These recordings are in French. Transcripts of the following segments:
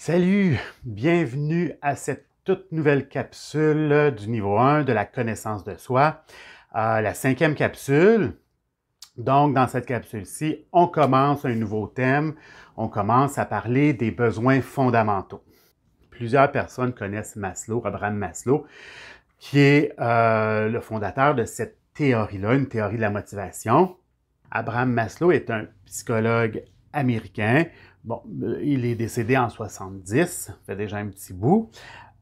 Salut, bienvenue à cette toute nouvelle capsule du niveau 1 de la connaissance de soi, la 5e capsule. Donc, dans cette capsule-ci, on commence un nouveau thème, on commence à parler des besoins fondamentaux. Plusieurs personnes connaissent Maslow, Abraham Maslow, qui est le fondateur de cette théorie-là, une théorie de la motivation. Abraham Maslow est un psychologue américain. Bon, il est décédé en 70, ça fait déjà un petit bout.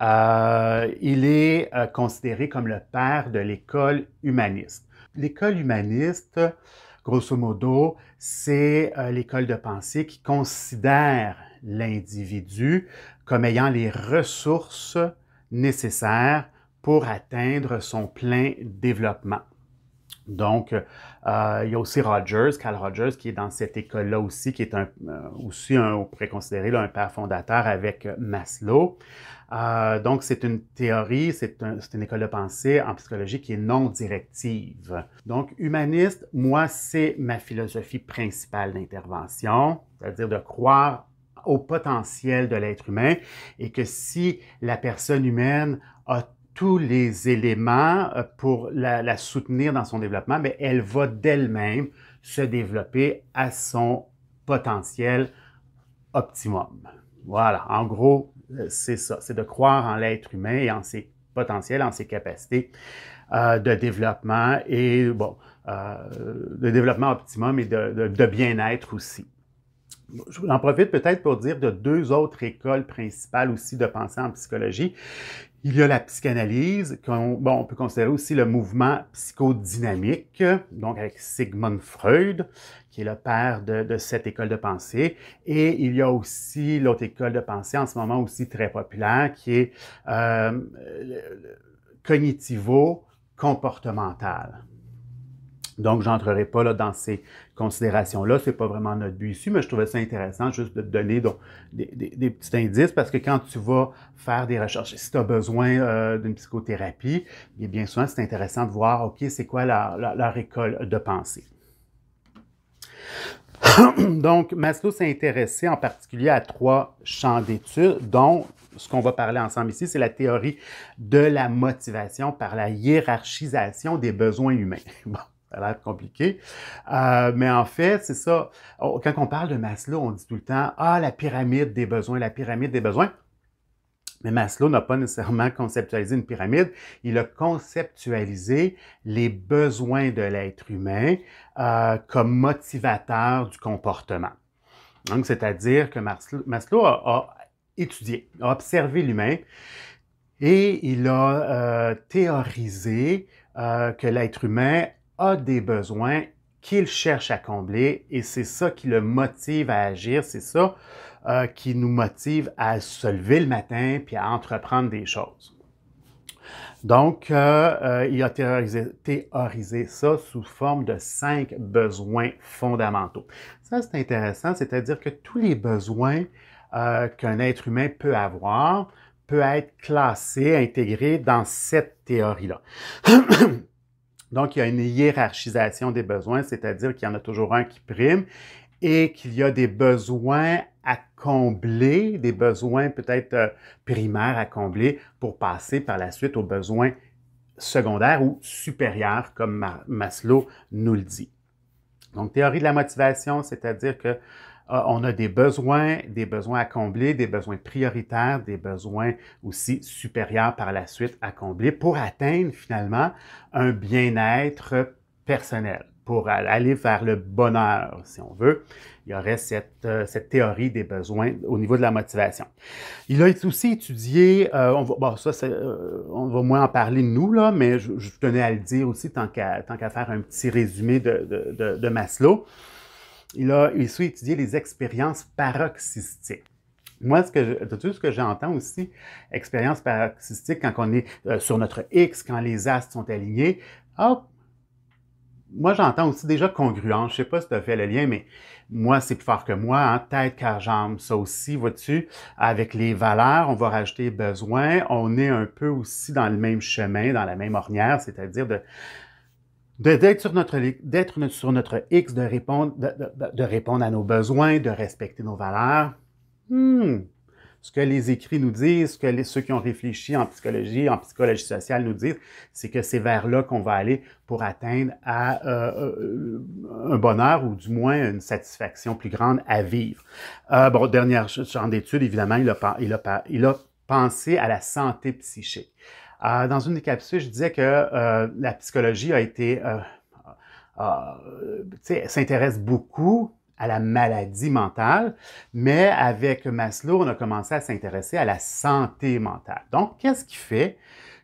Il est considéré comme le père de l'école humaniste. L'école humaniste, grosso modo, c'est l'école de pensée qui considère l'individu comme ayant les ressources nécessaires pour atteindre son plein développement. Donc, il y a aussi Carl Rogers, qui est dans cette école-là aussi, qui est on pourrait considérer là, un père fondateur avec Maslow. Donc, c'est une théorie, c'est une école de pensée en psychologie qui est non directive. Donc, humaniste, moi, c'est ma philosophie principale d'intervention, c'est-à-dire de croire au potentiel de l'être humain et que si la personne humaine a tous les éléments pour la soutenir dans son développement, mais elle va d'elle-même se développer à son potentiel optimum. Voilà, en gros, c'est ça, c'est de croire en l'être humain et en ses potentiels, en ses capacités de développement et de développement optimum et de bien-être aussi. J'en profite peut-être pour dire de deux autres écoles principales aussi de pensée en psychologie. Il y a la psychanalyse, on peut considérer aussi le mouvement psychodynamique, donc avec Sigmund Freud, qui est le père de cette école de pensée. Et il y a aussi l'autre école de pensée, en ce moment aussi très populaire, qui est cognitivo-comportementale. Donc, je n'entrerai pas là, dans ces considérations-là. Ce n'est pas vraiment notre but ici, mais je trouvais ça intéressant juste de te donner donc, des petits indices parce que quand tu vas faire des recherches, si tu as besoin d'une psychothérapie, bien souvent, c'est intéressant de voir, OK, c'est quoi leur école de pensée. Donc, Maslow s'est intéressé en particulier à 3 champs d'études, dont ce qu'on va parler ensemble ici, c'est la théorie de la motivation par la hiérarchisation des besoins humains. Bon. Ça a l'air compliqué. Mais en fait, c'est ça. Quand on parle de Maslow, on dit tout le temps « Ah, la pyramide des besoins, la pyramide des besoins ». Mais Maslow n'a pas nécessairement conceptualisé une pyramide. Il a conceptualisé les besoins de l'être humain comme motivateur du comportement. Donc, c'est-à-dire que Maslow a étudié, a observé l'humain et il a théorisé que l'être humain a des besoins qu'il cherche à combler et c'est ça qui le motive à agir, c'est ça qui nous motive à se lever le matin puis à entreprendre des choses. Donc, il a théorisé ça sous forme de 5 besoins fondamentaux. Ça, c'est intéressant, c'est-à-dire que tous les besoins qu'un être humain peut avoir peut être classé, intégré dans cette théorie-là. Donc, il y a une hiérarchisation des besoins, c'est-à-dire qu'il y en a toujours un qui prime et qu'il y a des besoins à combler, des besoins peut-être primaires à combler pour passer par la suite aux besoins secondaires ou supérieurs, comme Maslow nous le dit. Donc, théorie de la motivation, c'est-à-dire que on a des besoins à combler, des besoins prioritaires, des besoins aussi supérieurs par la suite à combler pour atteindre finalement un bien-être personnel, pour aller vers le bonheur, si on veut. Il y aurait cette théorie des besoins au niveau de la motivation. Il a aussi étudié, on va moins en parler nous, là, mais je tenais à le dire aussi, tant qu'à faire un petit résumé de Maslow. Il a aussi étudié les expériences paroxystiques. Moi, ce que j'entends aussi, expérience paroxystique, quand on est sur notre X, quand les astres sont alignés, moi, j'entends aussi déjà congruence. Je ne sais pas si tu as fait le lien, mais moi, c'est plus fort que moi, hein? Tête, cœur, jambe. Ça aussi, vois-tu, avec les valeurs, on va rajouter besoins. On est un peu aussi dans le même chemin, dans la même ornière, c'est-à-dire d'être sur notre X, de répondre à nos besoins, de respecter nos valeurs. Ce que les écrits nous disent, ce que ceux qui ont réfléchi en psychologie sociale nous disent, c'est que c'est vers là qu'on va aller pour atteindre un bonheur ou du moins une satisfaction plus grande à vivre. Bon, dernier champ d'études, évidemment, il a pensé à la santé psychique. Dans une des capsules, je disais que la psychologie a été s'intéresse beaucoup à la maladie mentale, mais avec Maslow, on a commencé à s'intéresser à la santé mentale. Donc, qu'est-ce qui fait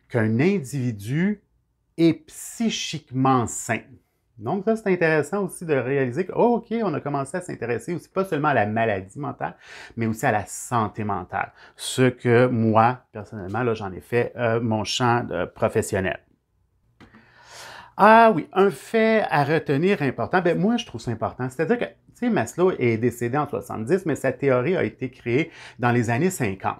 qu'un individu est psychiquement sain? Donc, ça, c'est intéressant aussi de réaliser que, oh, OK, on a commencé à s'intéresser aussi pas seulement à la maladie mentale, mais aussi à la santé mentale. Ce que moi, personnellement, là, j'en ai fait mon champ professionnel. Ah oui, un fait à retenir important, ben moi je trouve ça important. C'est-à-dire que, tu sais, Maslow est décédé en 70, mais sa théorie a été créée dans les années 50.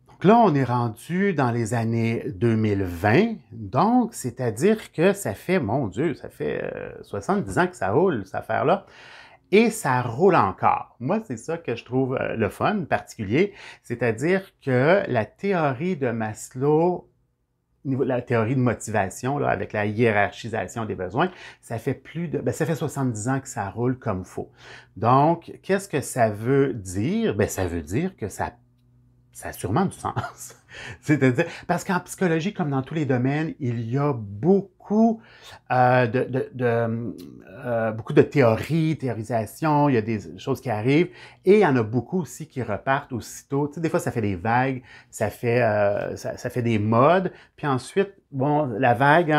Donc là, on est rendu dans les années 2020, donc c'est-à-dire que ça fait, mon Dieu, ça fait 70 ans que ça roule, cette affaire-là. Et ça roule encore. Moi, c'est ça que je trouve le fun particulier, c'est-à-dire que la théorie de Maslow la théorie de motivation, là, avec la hiérarchisation des besoins, ça fait ça fait 70 ans que ça roule comme il faut. Donc, qu'est-ce que ça veut dire? Ben, ça veut dire que ça a sûrement du sens. C'est-à-dire, parce qu'en psychologie, comme dans tous les domaines, il y a beaucoup beaucoup de théories, théorisations, il y a des choses qui arrivent, et il y en a beaucoup aussi qui repartent aussitôt. Tu sais, des fois, ça fait des vagues, ça fait des modes, puis ensuite, bon, la vague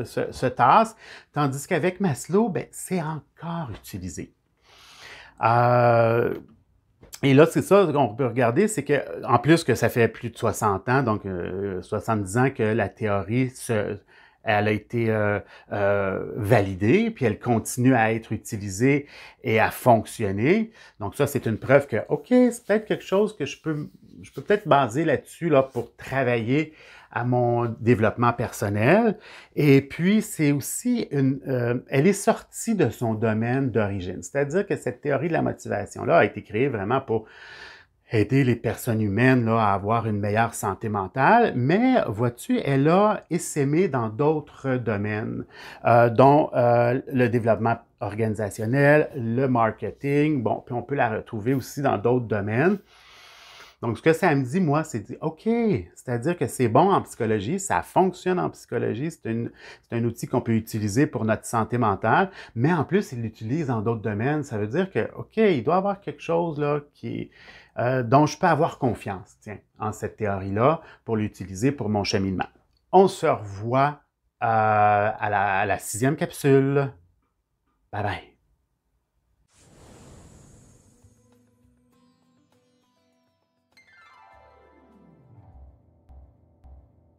se tasse, tandis qu'avec Maslow, ben, c'est encore utilisé. Et là, c'est ça qu'on peut regarder, c'est que en plus que ça fait plus de 60 ans, donc 70 ans que la théorie elle a été validée, puis elle continue à être utilisée et à fonctionner. Donc ça, c'est une preuve que, OK, c'est peut-être quelque chose que je peux peut-être baser là-dessus là, pour travailler à mon développement personnel. Et puis, c'est aussi elle est sortie de son domaine d'origine. C'est-à-dire que cette théorie de la motivation-là a été créée vraiment pour aider les personnes humaines là, à avoir une meilleure santé mentale, mais vois-tu, elle a essaimé dans d'autres domaines, dont le développement organisationnel, le marketing, bon, puis on peut la retrouver aussi dans d'autres domaines. Donc, ce que ça me dit, moi, c'est OK, c'est-à-dire que c'est bon en psychologie, ça fonctionne en psychologie, c'est un outil qu'on peut utiliser pour notre santé mentale, mais en plus, il l'utilise dans d'autres domaines. Ça veut dire que, OK, il doit y avoir quelque chose là dont je peux avoir confiance, tiens, en cette théorie-là pour l'utiliser pour mon cheminement. On se revoit à la 6e capsule. Bye bye!